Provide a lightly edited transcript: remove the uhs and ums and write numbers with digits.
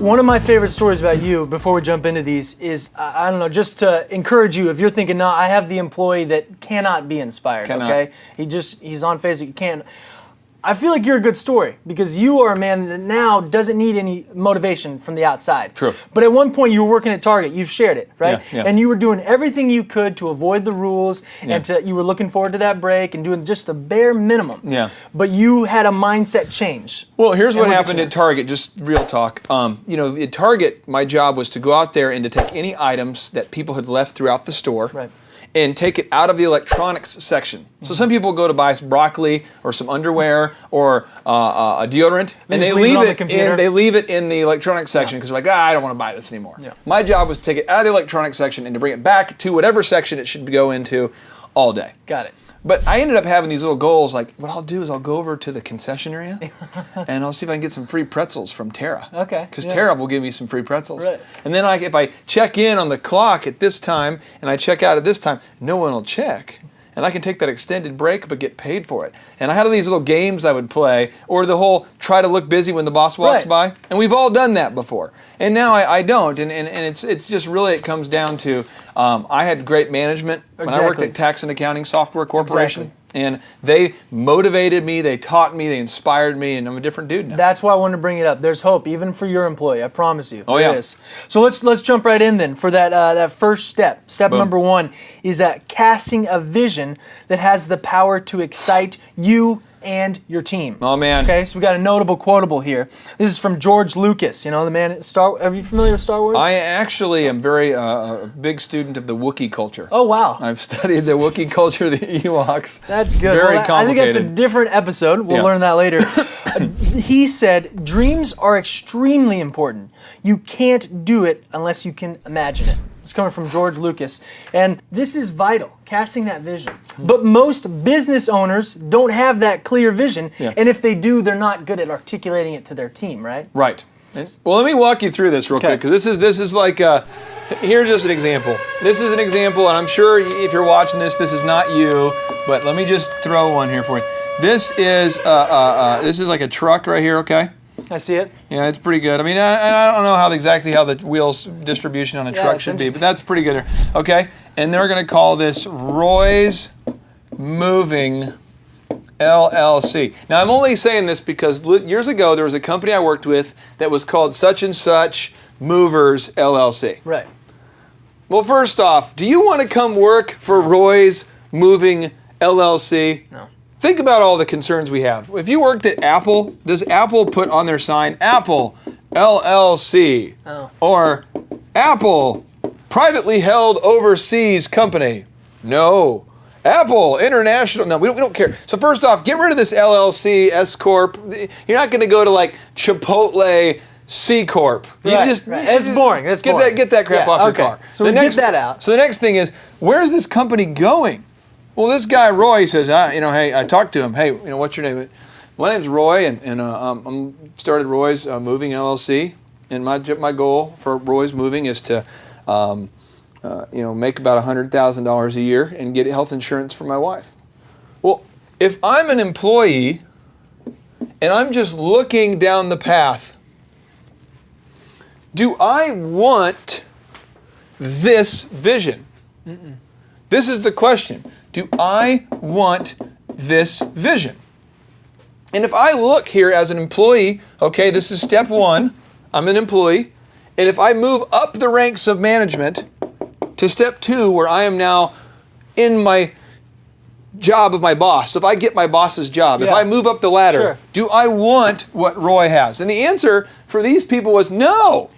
One of my favorite stories about you, before we jump into these, is, I don't know, just to encourage you, if you're thinking, no, I have the employee that cannot be inspired, okay? He's on Facebook, you can't. I feel like you're a good story because you are a man that now doesn't need any motivation from the outside. True. But at one point you were working at Target, you've shared it, right? Yeah. And you were doing everything you could to avoid the rules and you were looking forward to that break and doing just the bare minimum. Yeah. But you had a mindset change. Well, here's what happened at Target, just real talk. At Target, my job was to go out there and to take any items that people had left throughout the store. Right. And take it out of the electronics section. So some people go to buy some broccoli or some underwear or a deodorant, and they leave it in the electronics section because they're like, I don't want to buy this anymore. Yeah. My job was to take it out of the electronics section and to bring it back to whatever section it should go into all day. Got it. But I ended up having these little goals, like what I'll do is I'll go over to the concession area and I'll see if I can get some free pretzels from Tara. Okay. Because Tara will give me some free pretzels. Right. And then if I check in on the clock at this time and I check out at this time, no one will check. And I can take that extended break but get paid for it. And I had these little games I would play, or the whole try to look busy when the boss walks by. And we've all done that before. And now I don't. And it's just really, it comes down to, I had great management when I worked at Tax and Accounting Software Corporation. Exactly. And they motivated me, they taught me, they inspired me, and I'm a different dude now. That's why I wanted to bring it up. There's hope, even for your employee. I promise you. Oh, there yeah. is. So let's jump right in then for that first step. Step Boom. Number 1 is casting a vision that has the power to excite you and your team. Oh, man. Okay, so we got a notable quotable here. This is from George Lucas. You know, the man at Are you familiar with Star Wars? I actually am very a big student of the Wookiee culture. Oh, wow. I've studied the Wookiee culture, the Ewoks. That's good. Very complicated. complicated. I think that's a different episode. We'll learn that later. He said, dreams are extremely important. You can't do it unless you can imagine it. It's coming from George Lucas. And this is vital, casting that vision. But most business owners don't have that clear vision. Yeah. And if they do, they're not good at articulating it to their team, right? Right. Well, let me walk you through this real quick, because this is like, here's just an example. This is an example, and I'm sure if you're watching this is not you, but let me just throw one here for you. This is like a truck right here, okay? I see it. Yeah, it's pretty good. I mean, I don't know exactly how the wheels distribution on a truck should be, but that's pretty good. Okay, and they're going to call this Roy's Moving LLC. Now, I'm only saying this because years ago there was a company I worked with that was called such and such Movers LLC. Right. Well, first off, do you want to come work for Roy's Moving LLC? No. Think about all the concerns we have. If you worked at Apple, does Apple put on their sign, Apple LLC? Oh. Or Apple, privately held overseas company? No. Apple International? No, we don't care. So first off, get rid of this LLC, S Corp. You're not going to go to like Chipotle C Corp. It's boring. That's boring. Get that crap off your car. So get that out. So the next thing is, where's this company going? Well, this guy Roy says, hey, I talked to him. Hey, what's your name? My name's Roy, and I'm started Roy's Moving LLC, and my goal for Roy's Moving is to, make about $100,000 a year and get health insurance for my wife. Well, if I'm an employee and I'm just looking down the path, do I want this vision? Mm-mm. This is the question. Do I want this vision? And if I look here as an employee, okay, this is step 1, I'm an employee, and if I move up the ranks of management to step 2, where I am now in my job of my boss, so if I get my boss's job, if I move up the ladder, do I want what Roy has? And the answer for these people was no.